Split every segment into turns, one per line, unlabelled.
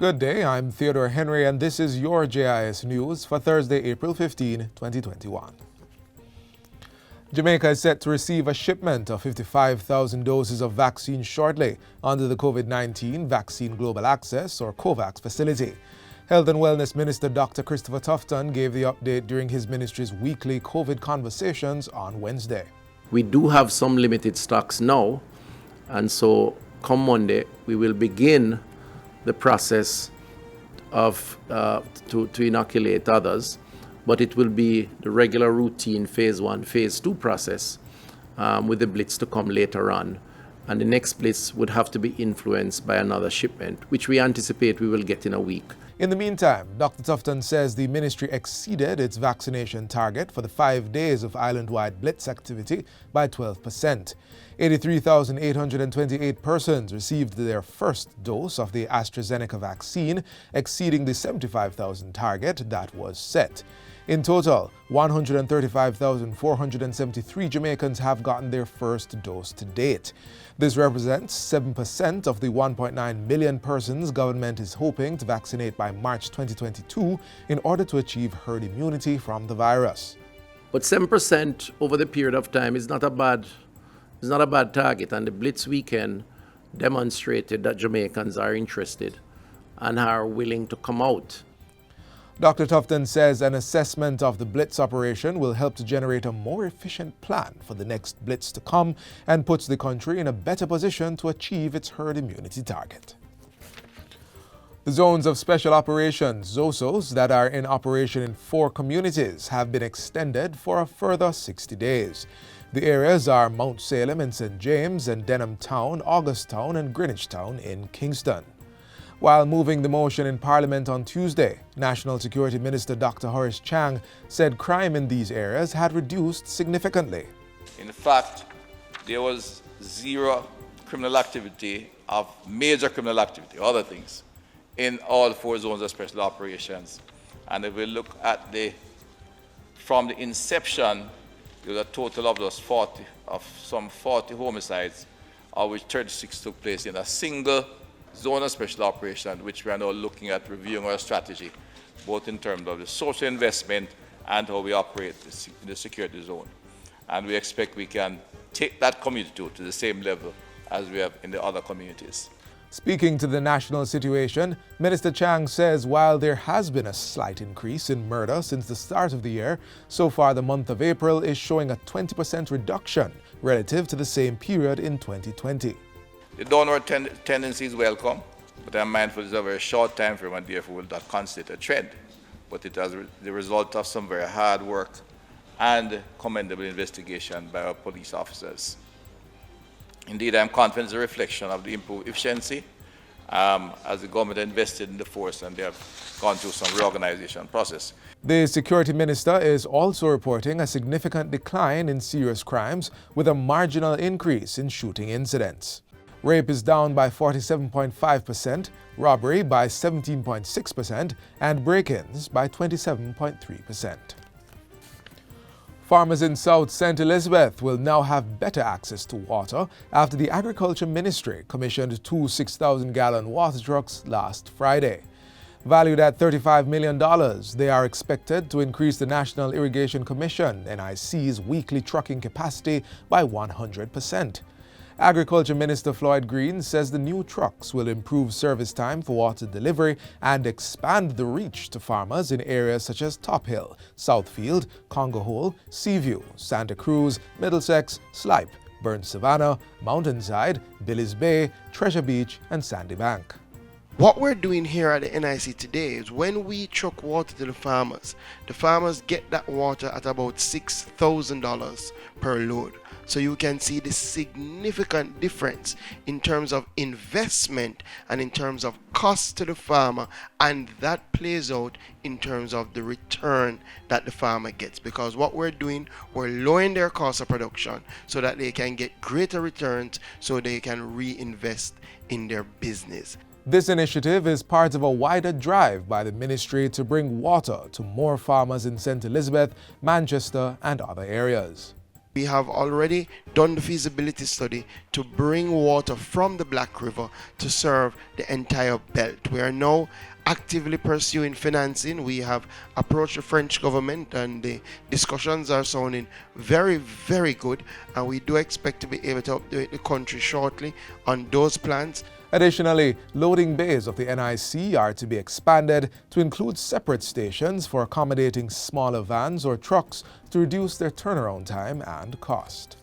Good day, I'm Theodore Henry and this is your JIS News for Thursday, April 15, 2021. Jamaica is set to receive a shipment of 55,000 doses of vaccine shortly under the COVID-19 Vaccine Global Access or COVAX facility. Health and Wellness Minister Dr. Christopher Tufton gave the update during his ministry's weekly COVID conversations on Wednesday.
We do have some limited stocks now, and so come Monday we will begin the process of to inoculate others, but it will be the regular routine phase 1, phase 2 process with the blitz to come later on. And the next blitz would have to be influenced by another shipment, which we anticipate we will get in a week.
In the meantime, Dr. Tufton says the ministry exceeded its vaccination target for the 5 days of island-wide blitz activity by 12%. 83,828 persons received their first dose of the AstraZeneca vaccine, exceeding the 75,000 target that was set. In total, 135,473 Jamaicans have gotten their first dose to date. This represents 7% of the 1.9 million persons government is hoping to vaccinate by March 2022 in order to achieve herd immunity from the virus.
But 7% over the period of time is not a bad target, and the Blitz weekend demonstrated that Jamaicans are interested and are willing to come out.
Dr. Tufton says an assessment of the Blitz operation will help to generate a more efficient plan for the next Blitz to come and puts the country in a better position to achieve its herd immunity target. The zones of special operations, ZOSOs, that are in operation in 4 communities have been extended for a further 60 days. The areas are Mount Salem in St. James and Denham Town, Augusttown and Greenwich Town in Kingston. While moving the motion in Parliament on Tuesday, National Security Minister Dr. Horace Chang said crime in these areas had reduced significantly.
In fact, there was zero criminal activity of major criminal activity, other things, in all 4 zones of special operations. And if we look at from the inception, there was a total of some 40 homicides, of which 36 took place in a single zone of special operation, which we are now looking at reviewing our strategy, both in terms of the social investment and how we operate in the security zone. And we expect we can take that community to the same level as we have in the other communities.
Speaking to the national situation, Minister Chang says while there has been a slight increase in murder since the start of the year, so far the month of April is showing a 20% reduction relative to the same period in 2020.
The downward tendency is welcome, but I'm mindful it's a very short time frame and therefore will not constitute a trend. But it is the result of some very hard work and commendable investigation by our police officers. Indeed, I'm confident it's a reflection of the improved efficiency as the government invested in the force and they have gone through some reorganization process.
The Security Minister is also reporting a significant decline in serious crimes with a marginal increase in shooting incidents. Rape is down by 47.5%, robbery by 17.6%, and break-ins by 27.3%. Farmers in South St. Elizabeth will now have better access to water after the Agriculture Ministry commissioned 2 6,000-gallon water trucks last Friday. Valued at $35 million, they are expected to increase the National Irrigation Commission, NIC's weekly trucking capacity by 100%. Agriculture Minister Floyd Green says the new trucks will improve service time for water delivery and expand the reach to farmers in areas such as Top Hill, Southfield, Congo Hole, Seaview, Santa Cruz, Middlesex, Slipe, Burnt Savannah, Mountainside, Billy's Bay, Treasure Beach, and Sandy Bank.
What we're doing here at the NIC today is when we truck water to the farmers get that water at about $6,000 per load. So you can see the significant difference in terms of investment and in terms of cost to the farmer, and that plays out in terms of the return that the farmer gets, because what we're doing, we're lowering their cost of production so that they can get greater returns so they can reinvest in their business.
This initiative is part of a wider drive by the ministry to bring water to more farmers in St. Elizabeth, Manchester, and other areas.
We have already done the feasibility study to bring water from the Black River to serve the entire belt. We are now actively pursuing financing. We have approached the French government and the discussions are sounding very, very good, and we do expect to be able to update the country shortly on those plans.
Additionally, loading bays of the NIC are to be expanded to include separate stations for accommodating smaller vans or trucks to reduce their turnaround time and cost.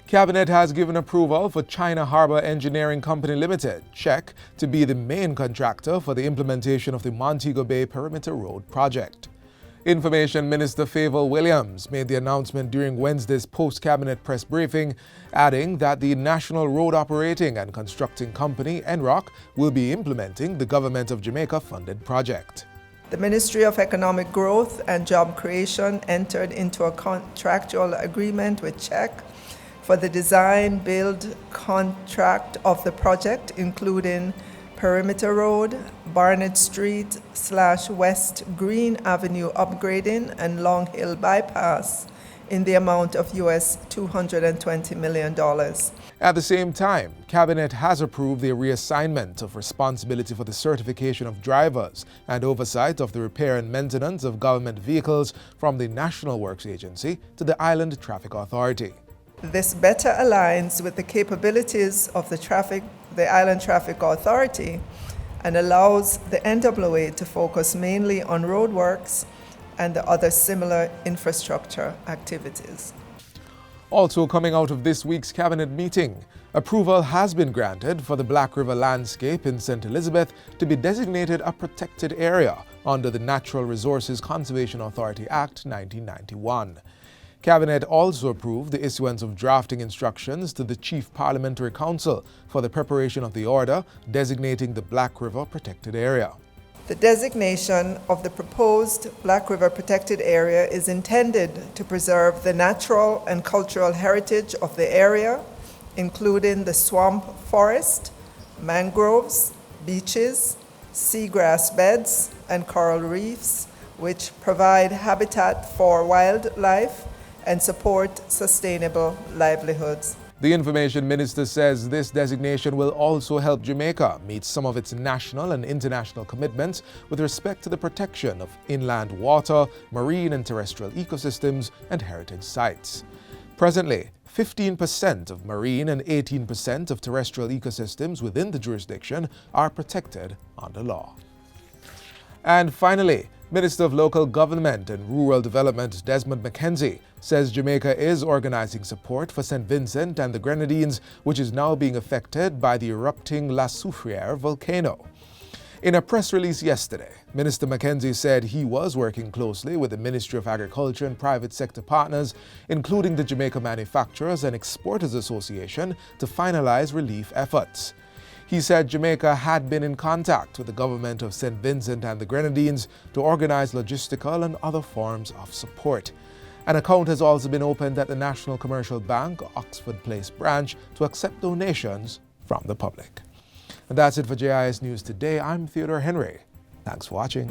Cabinet has given approval for China Harbour Engineering Company Limited, CHEC, to be the main contractor for the implementation of the Montego Bay Perimeter Road project. Information Minister Favour Williams made the announcement during Wednesday's post-cabinet press briefing, adding that the National Road Operating and Constructing Company, NROC, will be implementing the Government of Jamaica-funded project.
The Ministry of Economic Growth and Job Creation entered into a contractual agreement with CHEC for the design build contract of the project, including Perimeter Road, Barnett Street / West Green Avenue upgrading and Long Hill bypass in the amount of US $220 million.
At the same time, Cabinet has approved the reassignment of responsibility for the certification of drivers and oversight of the repair and maintenance of government vehicles from the National Works Agency to the Island Traffic Authority.
This better aligns with the capabilities of the Island Traffic Authority and allows the NWA to focus mainly on roadworks and the other similar infrastructure activities.
Also coming out of this week's cabinet meeting, approval has been granted for the Black River landscape in St. Elizabeth to be designated a protected area under the Natural Resources Conservation Authority Act 1991. Cabinet also approved the issuance of drafting instructions to the Chief Parliamentary Council for the preparation of the order designating the Black River Protected Area.
The designation of the proposed Black River Protected Area is intended to preserve the natural and cultural heritage of the area, including the swamp forest, mangroves, beaches, seagrass beds, and coral reefs, which provide habitat for wildlife and support sustainable livelihoods.
The Information Minister says this designation will also help Jamaica meet some of its national and international commitments with respect to the protection of inland water, marine and terrestrial ecosystems, and heritage sites. Presently, 15% of marine and 18% of terrestrial ecosystems within the jurisdiction are protected under law. And finally, Minister of Local Government and Rural Development Desmond McKenzie says Jamaica is organizing support for St. Vincent and the Grenadines, which is now being affected by the erupting La Soufriere volcano. In a press release yesterday, Minister McKenzie said he was working closely with the Ministry of Agriculture and private sector partners, including the Jamaica Manufacturers and Exporters Association, to finalize relief efforts. He said Jamaica had been in contact with the government of St. Vincent and the Grenadines to organize logistical and other forms of support. An account has also been opened at the National Commercial Bank, Oxford Place branch, to accept donations from the public. And that's it for JIS News Today. I'm Theodore Henry. Thanks for watching.